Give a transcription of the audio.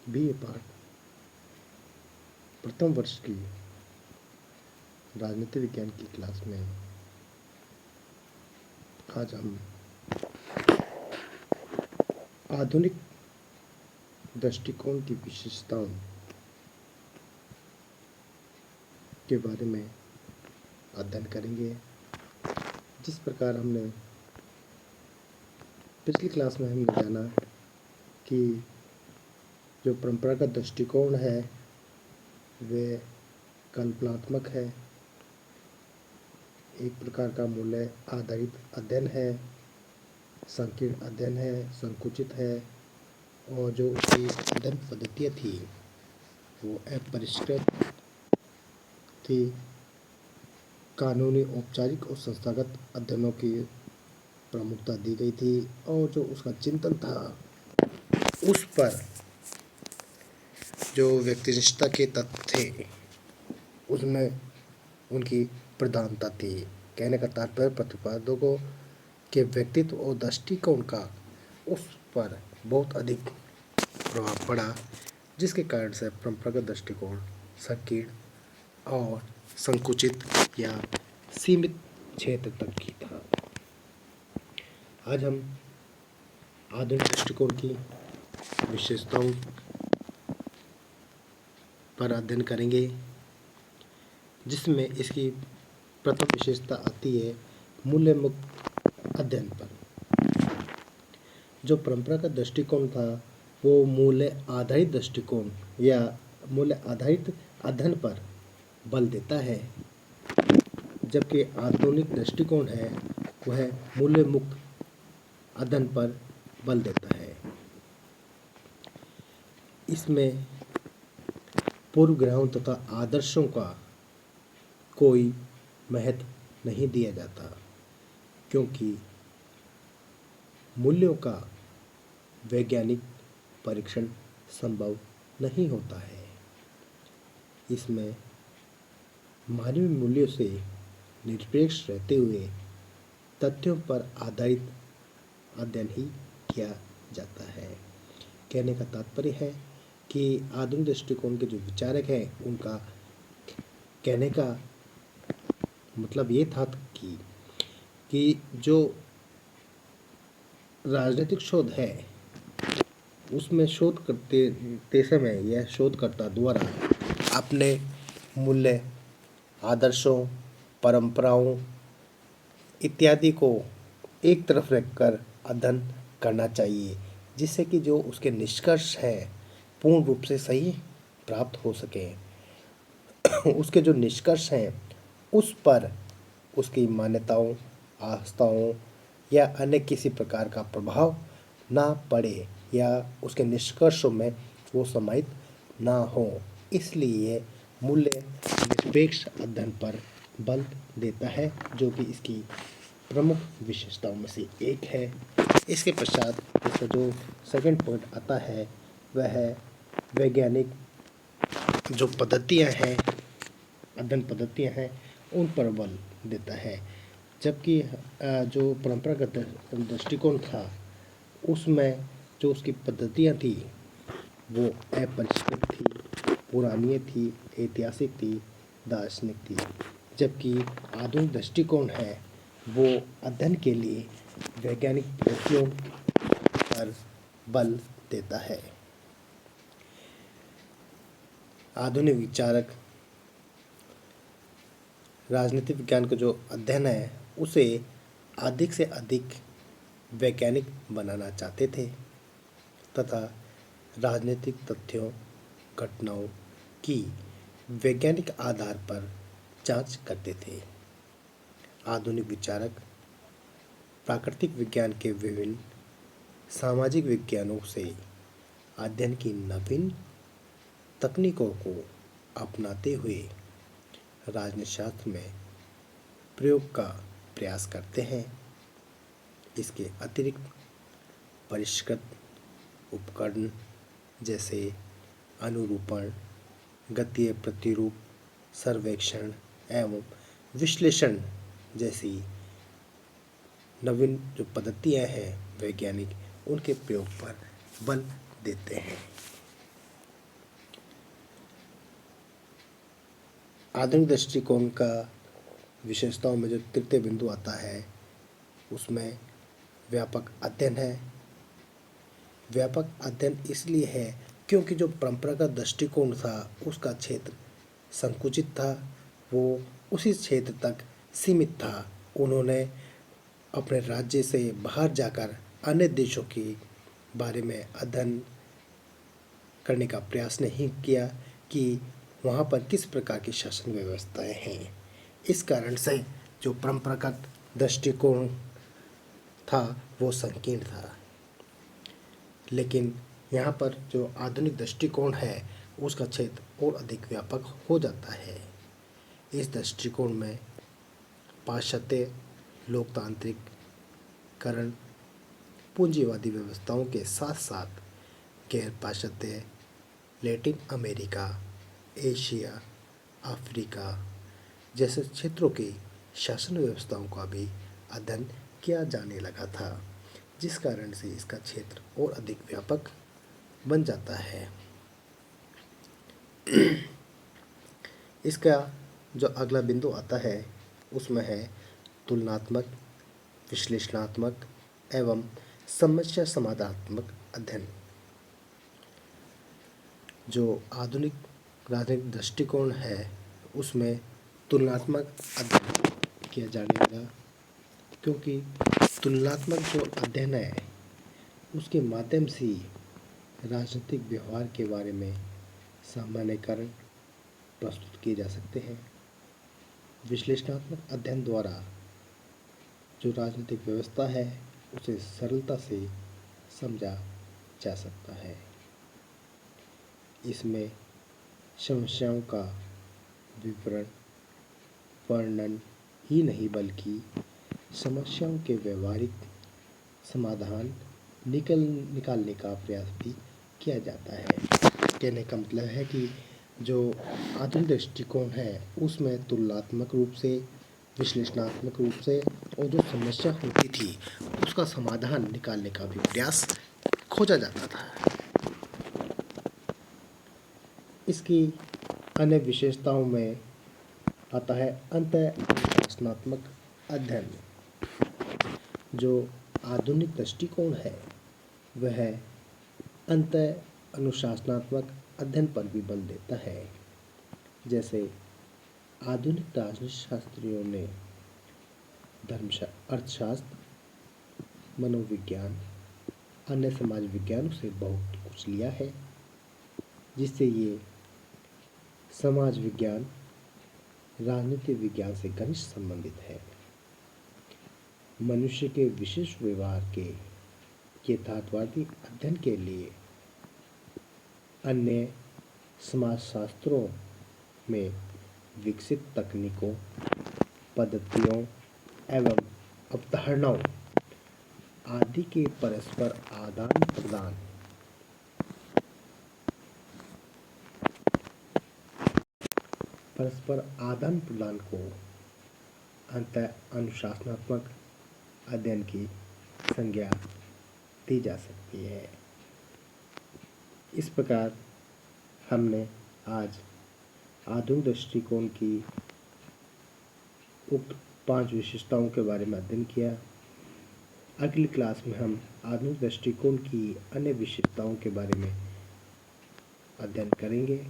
BA part प्रथम वर्ष की राजनीति विज्ञान की क्लास में आज हम आधुनिक दृष्टिकोण की विशेषताओं के बारे में अध्ययन करेंगे। जिस प्रकार हमने पिछली क्लास में हमने जाना कि जो परंपरागत दृष्टिकोण है वे कल्पनात्मक है, एक प्रकार का मूल्य आधारित अध्ययन है, संकीर्ण अध्ययन है, संकुचित है, और जो उसकी अध्ययन पद्धतियाँ थी वो अपरिष्कृत थी। कानूनी, औपचारिक और संस्थागत अध्ययनों की प्रमुखता दी गई थी और जो उसका चिंतन था उस पर जो व्यक्तिनिष्ठता के तत्व थे उसमें उनकी प्रधानता थी। कहने का तात्पर्य प्रतिपादकों के व्यक्तित्व और दृष्टिकोण का उस पर बहुत अधिक प्रभाव पड़ा, जिसके कारण से परंपरागत दृष्टिकोण संकीर्ण और संकुचित या सीमित क्षेत्र तक की था। आज हम आधुनिक दृष्टिकोण की विशेषताओं पर अध्ययन करेंगे, जिसमें इसकी प्रथम विशेषता आती है मूल्य मुक्त अध्ययन पर। जो परंपरागत दृष्टिकोण था वो मूल्य आधारित दृष्टिकोण या मूल्य आधारित अध्ययन पर बल देता है, जबकि आधुनिक दृष्टिकोण है वह मूल्य मुक्त अध्ययन पर बल देता है। इसमें पूर्वग्रहों तथा आदर्शों का कोई महत्व नहीं दिया जाता, क्योंकि मूल्यों का वैज्ञानिक परीक्षण संभव नहीं होता है। इसमें मानवीय मूल्यों से निरपेक्ष रहते हुए तथ्यों पर आधारित अध्ययन ही किया जाता है। कहने का तात्पर्य है कि आधुनिक दृष्टिकोण के जो विचारक हैं उनका कहने का मतलब ये था कि जो राजनीतिक शोध है उसमें शोध करते समय यह शोधकर्ता द्वारा अपने मूल्य, आदर्शों, परंपराओं इत्यादि को एक तरफ रखकर अध्ययन करना चाहिए, जिससे कि जो उसके निष्कर्ष है पूर्ण रूप से सही प्राप्त हो सके। उसके जो निष्कर्ष हैं उस पर उसकी मान्यताओं, आस्थाओं या अन्य किसी प्रकार का प्रभाव ना पड़े या उसके निष्कर्षों में वो समाहित ना हो। इसलिए मूल्य निरपेक्ष अध्ययन पर बल देता है, जो कि इसकी प्रमुख विशेषताओं में से एक है। इसके पश्चात इसका जो सेकंड पॉइंट आता है वह है वैज्ञानिक जो पद्धतियाँ हैं, अध्ययन पद्धतियाँ हैं उन पर बल देता है। जबकि जो परंपरागत दृष्टिकोण था उसमें जो उसकी पद्धतियाँ थी वो अपरिष्कृत थी, पुरानी थी, ऐतिहासिक थी, दार्शनिक थी। जबकि आधुनिक दृष्टिकोण है वो अध्ययन के लिए वैज्ञानिक पद्धतियों पर बल देता है। आधुनिक विचारक राजनीतिक विज्ञान का जो अध्ययन है उसे अधिक से अधिक वैज्ञानिक बनाना चाहते थे तथा राजनीतिक तथ्यों, घटनाओं की वैज्ञानिक आधार पर जांच करते थे। आधुनिक विचारक प्राकृतिक विज्ञान के विभिन्न सामाजिक विज्ञानों से अध्ययन की नवीन तकनीकों को अपनाते हुए राजनीति शास्त्र में प्रयोग का प्रयास करते हैं। इसके अतिरिक्त परिष्कृत उपकरण जैसे अनुरूपण, गतीय प्रतिरूप, सर्वेक्षण एवं विश्लेषण जैसी नवीन जो पद्धतियाँ हैं वैज्ञानिक उनके प्रयोग पर बल देते हैं। आधुनिक दृष्टिकोण का विशेषताओं में जो तृतीय बिंदु आता है उसमें व्यापक अध्ययन है। व्यापक अध्ययन इसलिए है क्योंकि जो परंपरागत दृष्टिकोण था उसका क्षेत्र संकुचित था, वो उसी क्षेत्र तक सीमित था। उन्होंने अपने राज्य से बाहर जाकर अन्य देशों के बारे में अध्ययन करने का प्रयास नहीं किया कि वहाँ पर किस प्रकार की शासन व्यवस्थाएं हैं। इस कारण से जो परंपरागत दृष्टिकोण था वो संकीर्ण था, लेकिन यहाँ पर जो आधुनिक दृष्टिकोण है उसका क्षेत्र और अधिक व्यापक हो जाता है। इस दृष्टिकोण में पाश्चात्य लोकतांत्रिकरण पूंजीवादी व्यवस्थाओं के साथ साथ गैर पाश्चात्य लैटिन अमेरिका, एशिया, अफ्रीका जैसे क्षेत्रों की शासन व्यवस्थाओं का भी अध्ययन किया जाने लगा था, जिस कारण से इसका क्षेत्र और अधिक व्यापक बन जाता है। इसका जो अगला बिंदु आता है उसमें है तुलनात्मक, विश्लेषणात्मक एवं समस्या समाधानात्मक अध्ययन। जो आधुनिक राजनीतिक दृष्टिकोण है उसमें तुलनात्मक अध्ययन किया जाने लगा, क्योंकि तुलनात्मक जो अध्ययन है उसके माध्यम से राजनीतिक व्यवहार के बारे में सामान्यीकरण प्रस्तुत किए जा सकते हैं। विश्लेषणात्मक अध्ययन द्वारा जो राजनीतिक व्यवस्था है उसे सरलता से समझा जा सकता है। इसमें समस्याओं का विवरण वर्णन ही नहीं बल्कि समस्याओं के व्यवहारिक समाधान निकालने का प्रयास भी किया जाता है। कहने का मतलब है कि जो आधुनिक दृष्टिकोण है उसमें तुलनात्मक रूप से, विश्लेषणात्मक रूप से और जो समस्या होती थी उसका समाधान निकालने का भी प्रयास खोजा जाता था। इसकी अन्य विशेषताओं में आता है अंतःअनुशासनात्मक अध्ययन। जो आधुनिक दृष्टिकोण है वह अंतःअनुशासनात्मक अध्ययन पर भी बल देता है। जैसे आधुनिक राजनीतिशास्त्रियों ने अर्थशास्त्र, मनोविज्ञान, अन्य समाज विज्ञानों से बहुत कुछ लिया है, जिससे ये समाज विज्ञान राजनीति विज्ञान से घनिष्ठ संबंधित है। मनुष्य के विशेष व्यवहार के यथार्थवादी अध्ययन के लिए अन्य समाजशास्त्रों में विकसित तकनीकों, पद्धतियों एवं अवधारणाओं आदि के परस्पर आदान प्रदान को अंतःअनुशासनात्मक अध्ययन की संज्ञा दी जा सकती है। इस प्रकार हमने आज आधुनिक दृष्टिकोण की उक्त 5 विशेषताओं के बारे में अध्ययन किया। अगली क्लास में हम आधुनिक दृष्टिकोण की अन्य विशेषताओं के बारे में अध्ययन करेंगे।